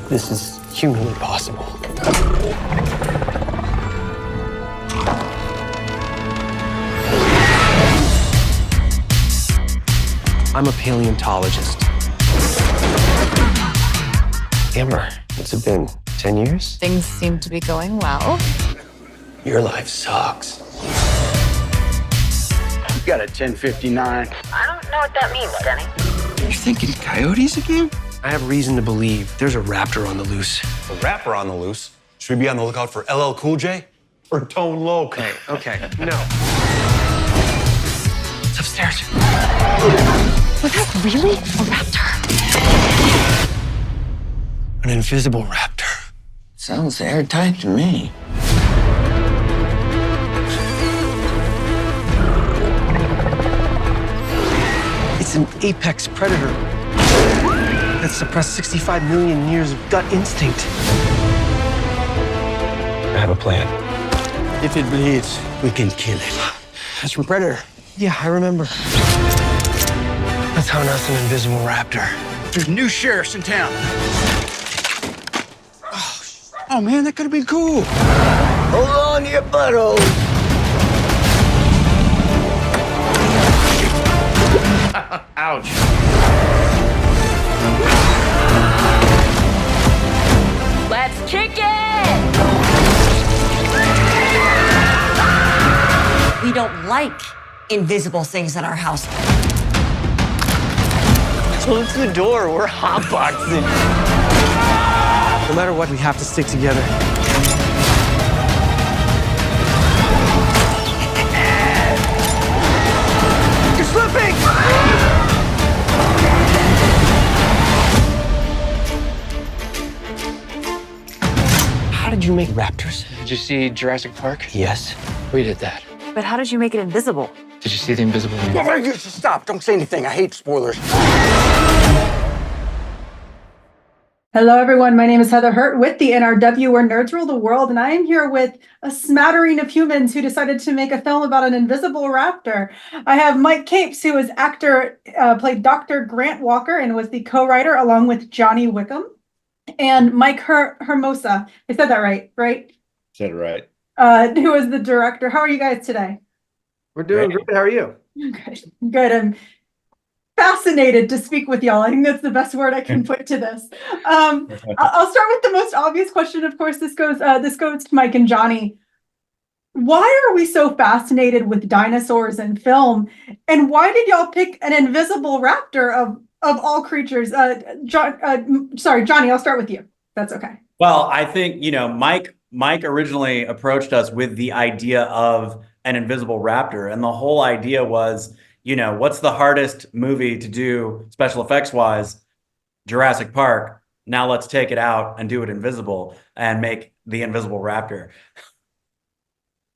this is humanly possible. I'm a paleontologist. Amber, what's it been, 10 years? Things seem to be going well. Your life sucks. You got a 1059. I don't know what that means, Denny. You're thinking coyotes again? I have reason to believe there's a raptor on the loose. A rapper on the loose? Should we be on the lookout for LL Cool J or Tone Loc? Okay, no. It's upstairs. Was that really a raptor? An invisible raptor. Sounds airtight to me. It's an apex predator that suppressed 65 million years of gut instinct. I have a plan. If it bleeds, we can kill it. That's from Predator. Yeah, I remember. That's how us an invisible raptor. There's new sheriffs in town. Oh man, that could have been cool. Hold on to your butthole. Ouch. Let's kick it! We don't like invisible things in our house. Close the door. We're hotboxing. No matter what, we have to stick together. You're slipping! How did you make raptors? Did you see Jurassic Park? Yes. We did that. But how did you make it invisible? Did you see the Invisible Man? Stop, don't say anything. I hate spoilers. Hello, everyone. My name is Heather Hurt with the NRW, where nerds rule the world, and I am here with a smattering of humans who decided to make a film about an invisible raptor. I have Mike Capes, who is actor, played Dr. Grant Walker, and was the co-writer along with Johnny Wickham, and Mike Hermosa. I said that right? Said it right. Who is the director. How are you guys today? We're doing great. How are you? Good. I'm fascinated to speak with y'all. I think that's the best word I can put to this. I'll start with the most obvious question. Of course, this goes to Mike and Johnny. Why are we so fascinated with dinosaurs in film? And why did y'all pick an invisible raptor of all creatures? Sorry, Johnny, I'll start with you. That's okay. Well, I think, Mike originally approached us with the idea of an invisible raptor. And the whole idea was, what's the hardest movie to do special effects wise? Jurassic Park. Now let's take it out and do it invisible and make the invisible raptor.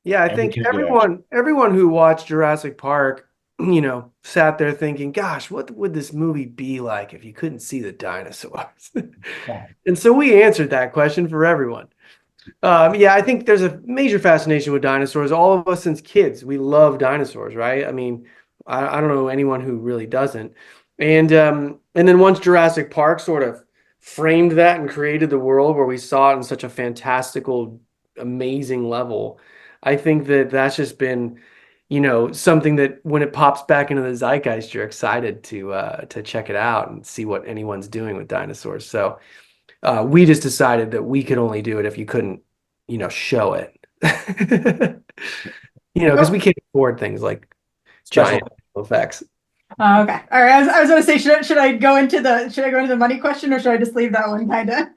Yeah, I think everyone who watched Jurassic Park, sat there thinking, gosh, what would this movie be like if you couldn't see the dinosaurs? And so we answered that question for everyone. Yeah, I think there's a major fascination with dinosaurs. All of us since kids, we love dinosaurs, right? I mean, I don't know anyone who really doesn't. And then once Jurassic Park sort of framed that and created the world where we saw it in such a fantastical, amazing level, I think that's just been, something that when it pops back into the zeitgeist, you're excited to check it out and see what anyone's doing with dinosaurs. So we just decided that we could only do it if you couldn't, show it, because we can't afford things like giant effects. Okay. All right. I was going to say, should I go into the money question, or should I just leave that one kind of?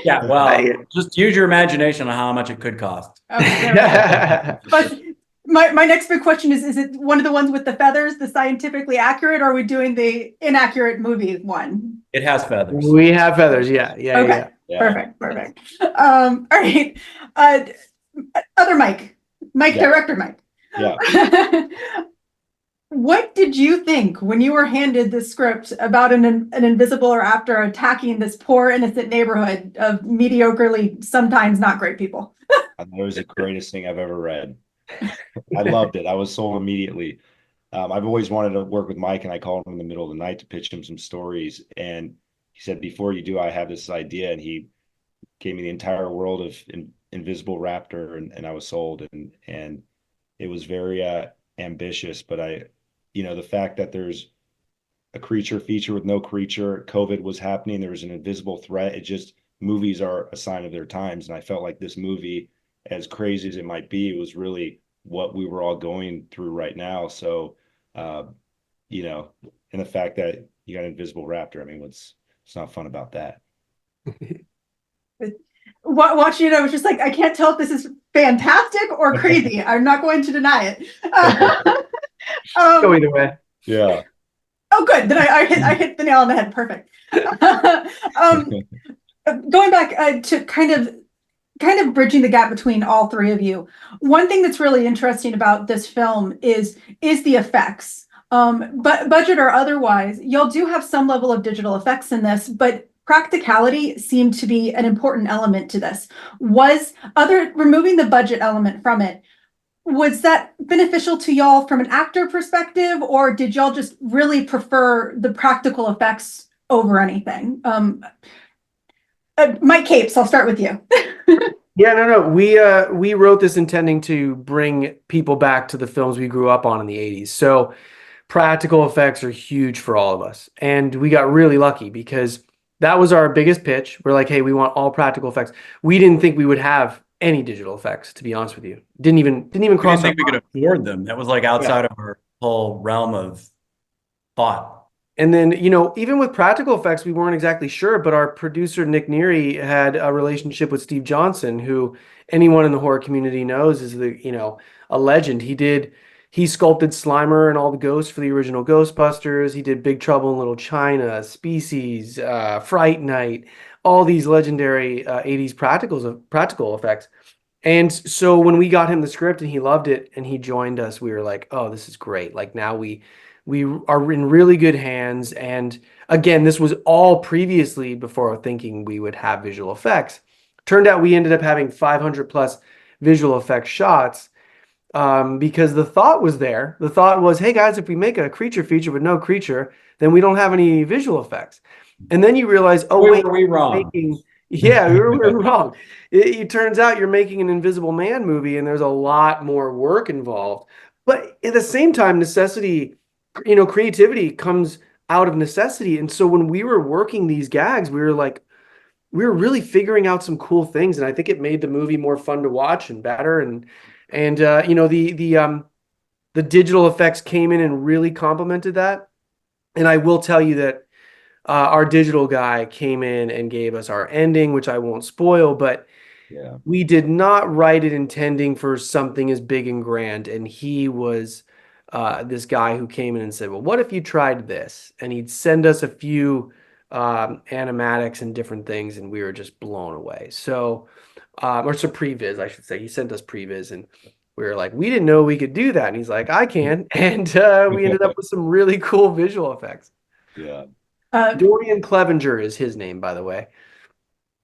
Yeah. Well, just use your imagination on how much it could cost. Okay. But my next big question is it one of the ones with the feathers, the scientifically accurate, or are we doing the inaccurate movie one? It has feathers. We have feathers. Yeah. Okay. Yeah. Perfect. All right. Other Mike, director Mike. Yeah. What did you think when you were handed the script about an invisible raptor attacking this poor, innocent neighborhood of mediocrely, sometimes not great people? I thought it was the greatest thing I've ever read. I loved it. I was sold immediately. I've always wanted to work with Mike, and I called him in the middle of the night to pitch him some stories. And he said, before you do, I have this idea, and he gave me the entire world of Invisible Raptor, and I was sold, and it was very ambitious. But the fact that there's a creature feature with no creature, COVID was happening, there was an invisible threat. It just, movies are a sign of their times, and I felt like this movie, as crazy as it might be, it was really what we were all going through right now. So, and the fact that you got an invisible raptor, I mean, it's not fun about that. Watching it, I was just like, I can't tell if this is fantastic or crazy. I'm not going to deny it. Go either way. Yeah. Oh, good. Then I hit the nail on the head. Perfect. Going back to kind of bridging the gap between all three of you. One thing that's really interesting about this film is the effects. But budget or otherwise, y'all do have some level of digital effects in this, but practicality seemed to be an important element to this. Removing the budget element from it, was that beneficial to y'all from an actor perspective, or did y'all just really prefer the practical effects over anything? Mike Capes, I'll start with you. Yeah, no. We wrote this intending to bring people back to the films we grew up on in the 80s. So practical effects are huge for all of us. And we got really lucky because that was our biggest pitch. We're like, hey, we want all practical effects. We didn't think we would have any digital effects, to be honest with you. Didn't even cross. I think we could afford them. That was like outside of our whole realm of thought. And then, even with practical effects, we weren't exactly sure, but our producer, Nick Neary, had a relationship with Steve Johnson, who anyone in the horror community knows is a legend. He sculpted Slimer and all the ghosts for the original Ghostbusters. He did Big Trouble in Little China, Species, Fright Night, all these legendary 80s practical effects. And so when we got him the script and he loved it and he joined us, we were like, oh, this is great. Like, now we are in really good hands. And again, this was all previously before thinking we would have visual effects. Turned out we ended up having 500 plus visual effects shots because the thought was there. The thought was, hey guys, if we make a creature feature with no creature, then we don't have any visual effects. And then you realize, were we wrong? We were wrong. It turns out you're making an Invisible Man movie and there's a lot more work involved. But at the same time, necessity, creativity comes out of necessity. And so when we were working these gags, we were really figuring out some cool things. And I think it made the movie more fun to watch and better. And the digital effects came in and really complemented that. And I will tell you that our digital guy came in and gave us our ending, which I won't spoil, but we did not write it intending for something as big and grand. And he was this guy who came in and said, well, what if you tried this? And he'd send us a few animatics and different things, and we were just blown away. So, or some previs, I should say. He sent us previs, and we were like, we didn't know we could do that. And he's like, I can. And we ended up with some really cool visual effects. Yeah. Dorian Clevenger is his name, by the way.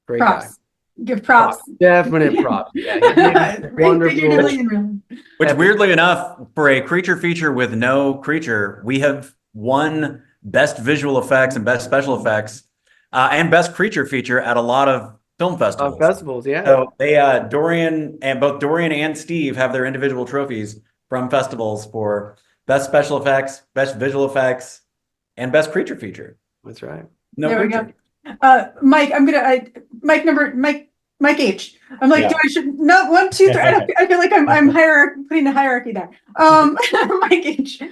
Great props. guy. Give props. Definite props. Yeah, wonderful. Which, weirdly enough, for a creature feature with no creature, we have won best visual effects and best special effects and best creature feature at a lot of film festivals. Yeah. So they both Dorian and Steve have their individual trophies from festivals for best special effects, best visual effects, and best creature feature. That's right. No there creature. We go. Mike H. I'm like, do I should no 1, 2, 3. I feel like I'm putting a hierarchy there. Mike H.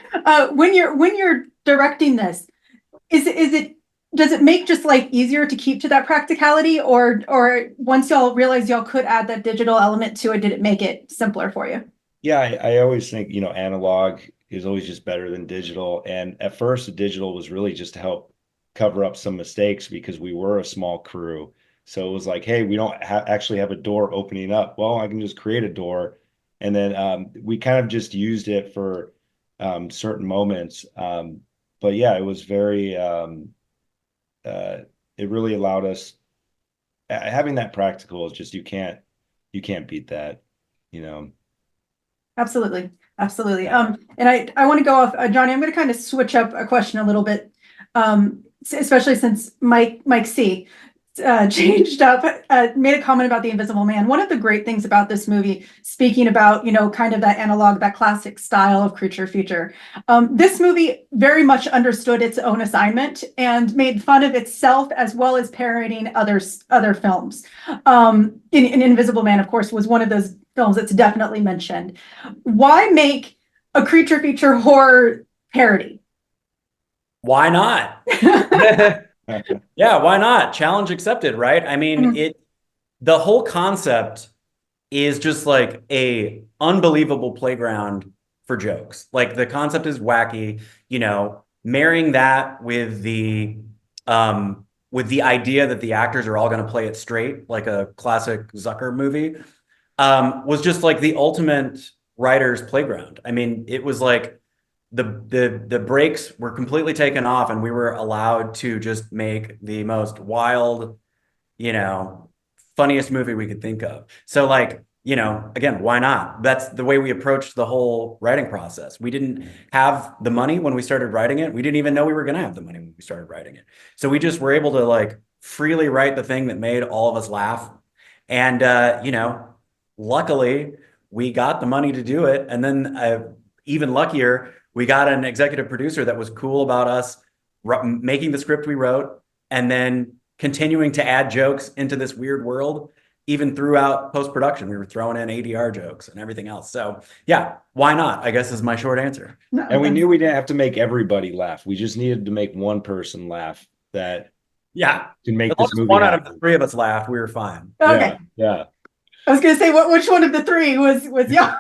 When you're directing this, does it make just like easier to keep to that practicality, or once y'all realize y'all could add that digital element to it, did it make it simpler for you? Yeah, I always think, analog is always just better than digital. And at first, the digital was really just to help cover up some mistakes because we were a small crew. So it was like, hey, we don't actually have a door opening up. Well, I can just create a door. And then we kind of just used it for certain moments. But yeah, it was very, it really allowed us, having that practical is just, you can't beat that, Absolutely. And I want to go off, Johnny, I'm going to kind of switch up a question a little bit. especially since Mike C changed up, made a comment about the Invisible Man. One of the great things about this movie, speaking about, kind of that analog, that classic style of creature feature, this movie very much understood its own assignment and made fun of itself as well as parodying other films. In Invisible Man, of course, was one of those films that's definitely mentioned. Why make a creature feature horror parody? Why not? Yeah, why not? Challenge accepted, right? I mean, the whole concept is just like a unbelievable playground for jokes. Like the concept is wacky, marrying that with the idea that the actors are all going to play it straight, like a classic Zucker movie, was just like the ultimate writer's playground. I mean, it was like the brakes were completely taken off and we were allowed to just make the most wild, funniest movie we could think of. So like, again, why not? That's the way we approached the whole writing process. We didn't have the money when we started writing it. We didn't even know we were going to have the money when we started writing it. So we just were able to like freely write the thing that made all of us laugh. And, luckily we got the money to do it. And then even luckier, we got an executive producer that was cool about us making the script we wrote and then continuing to add jokes into this weird world. Even throughout post-production, we were throwing in ADR jokes and everything else. So yeah, why not? I guess is my short answer. And we knew we didn't have to make everybody laugh. We just needed to make one person laugh that can make this movie one out of the three of us laugh, we were fine. Okay. Yeah. I was going to say, which one of the three was y'all?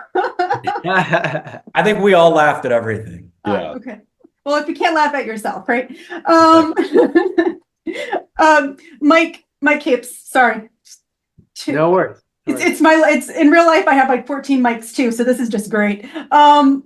I think we all laughed at everything. Okay. Well, if you can't laugh at yourself, right? Mike Capes, sorry. No worries. It's in real life. I have like 14 mics too, so this is just great. Grant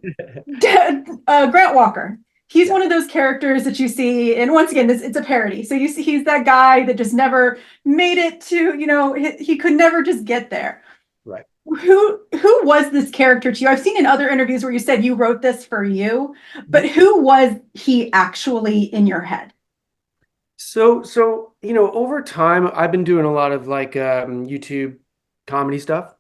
Walker. He's one of those characters that you see, and once again, it's a parody. So you see, he's that guy that just never made it to, he could never just get there. Right. Who was this character to you? I've seen in other interviews where you said you wrote this for you, but who was he actually in your head? So over time, I've been doing a lot of like YouTube comedy stuff,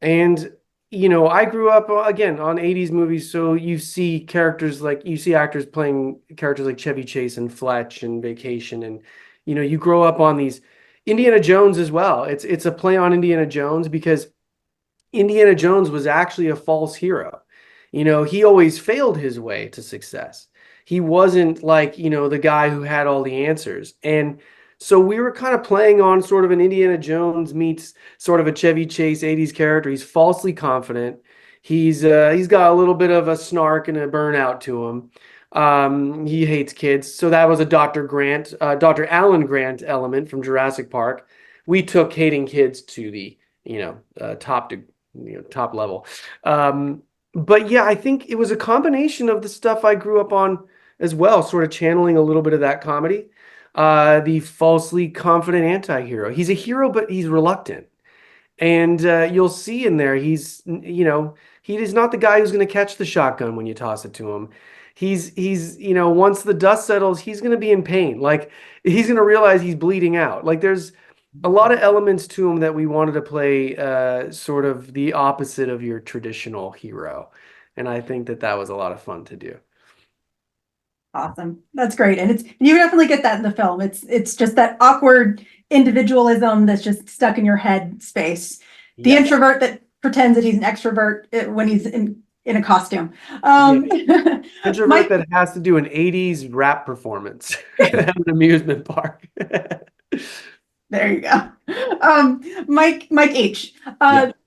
and I grew up again on 80s movies, so you see actors playing characters like Chevy Chase and Fletch and Vacation, and you grow up on these Indiana Jones as well. It's a play on Indiana Jones because Indiana Jones was actually a false hero. He always failed his way to success. He wasn't like, the guy who had all the answers. And so we were kind of playing on sort of an Indiana Jones meets sort of a Chevy Chase 80s character. He's falsely confident. He's got a little bit of a snark and a burnout to him. He hates kids. So that was a Dr. Alan Grant element from Jurassic Park. We took hating kids to the, top level. But yeah, I think it was a combination of the stuff I grew up on as well, sort of channeling a little bit of that comedy. The falsely confident anti-hero. He's a hero, but he's reluctant. And you'll see in there, he is not the guy who's going to catch the shotgun when you toss it to him. He's once the dust settles, he's going to be in pain. Like, he's going to realize he's bleeding out. Like, there's a lot of elements to him that we wanted to play sort of the opposite of your traditional hero. And I think that was a lot of fun to do. Awesome. That's great. And you definitely get that in the film. It's just that awkward individualism that's just stuck in your head space. The introvert that pretends that he's an extrovert when he's in a costume. Introvert that has to do an 80s rap performance at an amusement park. There you go. Mike H.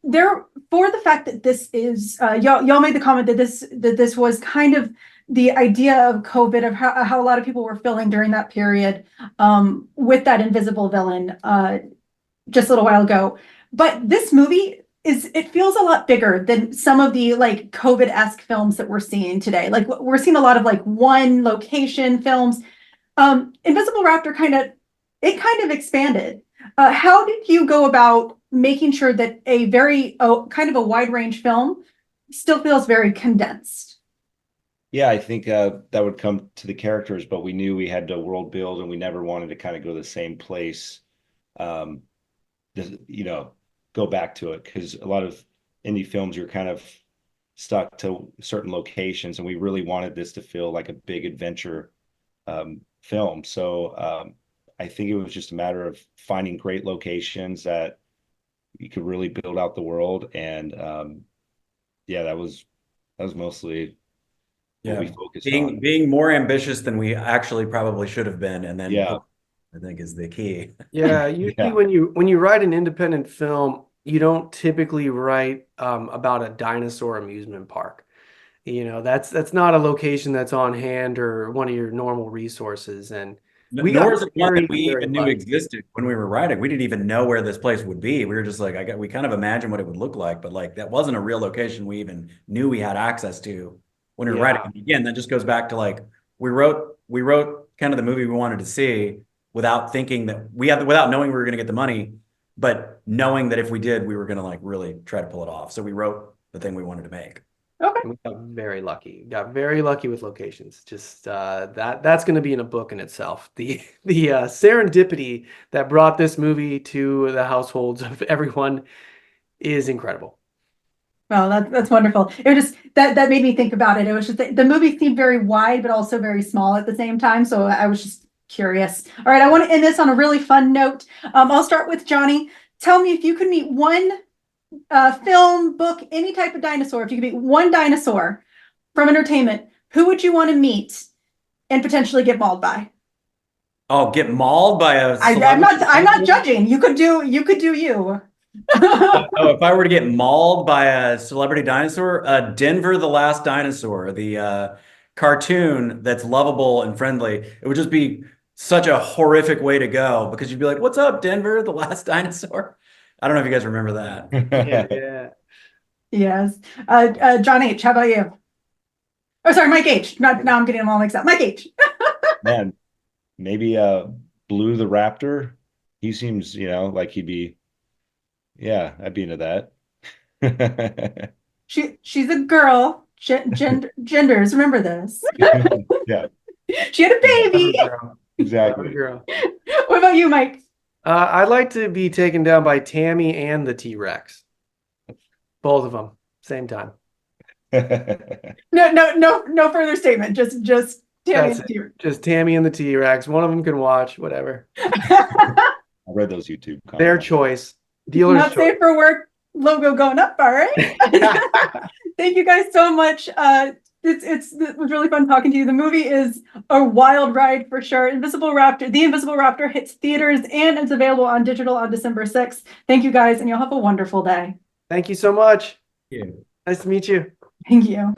There, for the fact that this is y'all made the comment that this was kind of the idea of COVID, of how a lot of people were feeling during that period, with that invisible villain just a little while ago. But this movie it feels a lot bigger than some of the like COVID-esque films that we're seeing today. Like, we're seeing a lot of like one location films. Invisible Raptor kind of expanded. How did you go about making sure that a very kind of a wide range film still feels very condensed? Yeah, I think that would come to the characters, but we knew we had to world build, and we never wanted to kind of go the same place. Um, you know, go back to it, because a lot of indie films, you're kind of stuck to certain locations, and we really wanted this to feel like a big adventure film. So I think it was just a matter of finding great locations that you could really build out the world, and yeah, that was mostly what we focused on. Being more ambitious than we actually probably should have been, and then Yeah. I think is the key. Yeah, usually when you write an independent film, you don't typically write about a dinosaur amusement park. You know, that's not a location that's on hand or one of your normal resources. And Nor is it one that we even knew existed when we were writing. We didn't even know where this place would be. We were just like, we kind of imagined what it would look like, but like that wasn't a real location we even knew we had access to when we were writing. And again, that just goes back to like we wrote kind of the movie we wanted to see without thinking that without knowing we were going to get the money, but knowing that if we did, we were going to like really try to pull it off. So we wrote the thing we wanted to make. Okay. We got very lucky. Got very lucky with locations. Just that's going to be in a book in itself. The serendipity that brought this movie to the households of everyone is incredible. Well, that's wonderful. It was just that made me think about it. It was just the movie seemed very wide, but also very small at the same time. So I was just curious. All right, I want to end this on a really fun note. I'll start with Johnny. Tell me if you could meet one film, book, any type of dinosaur. If you could meet one dinosaur from entertainment, who would you want to meet and potentially get mauled by? Oh, get mauled by a I'm not judging. You could do you. Oh, if I were to get mauled by a celebrity dinosaur, Denver the Last Dinosaur, the cartoon that's lovable and friendly, it would just be such a horrific way to go, because you'd be like, "What's up, Denver the Last Dinosaur?" I don't know if you guys remember that. Yeah. Yes. John H., how about you? Oh, sorry, Mike H. Now I'm getting them all mixed up. Mike H. Man, maybe Blue the Raptor. He seems, like he'd be. Yeah, I'd be into that. She's a girl. Genders. Remember this. Yeah. She had a baby. Exactly. What about you, Mike? I'd like to be taken down by Tammy and the T-Rex. Both of them, same time. No further statement. Just Tammy and the T-Rex. Just Tammy and the T-Rex. One of them can watch, whatever. I read those YouTube comments. Their choice. Dealer's Not safe for work logo going up. All right. Thank you guys so much. It was really fun talking to you. The movie is a wild ride for sure. The Invisible Raptor hits theaters and is available on digital on December 6th. Thank you guys, and you'll have a wonderful day. Thank you so much. Thank you. Nice to meet you. Thank you.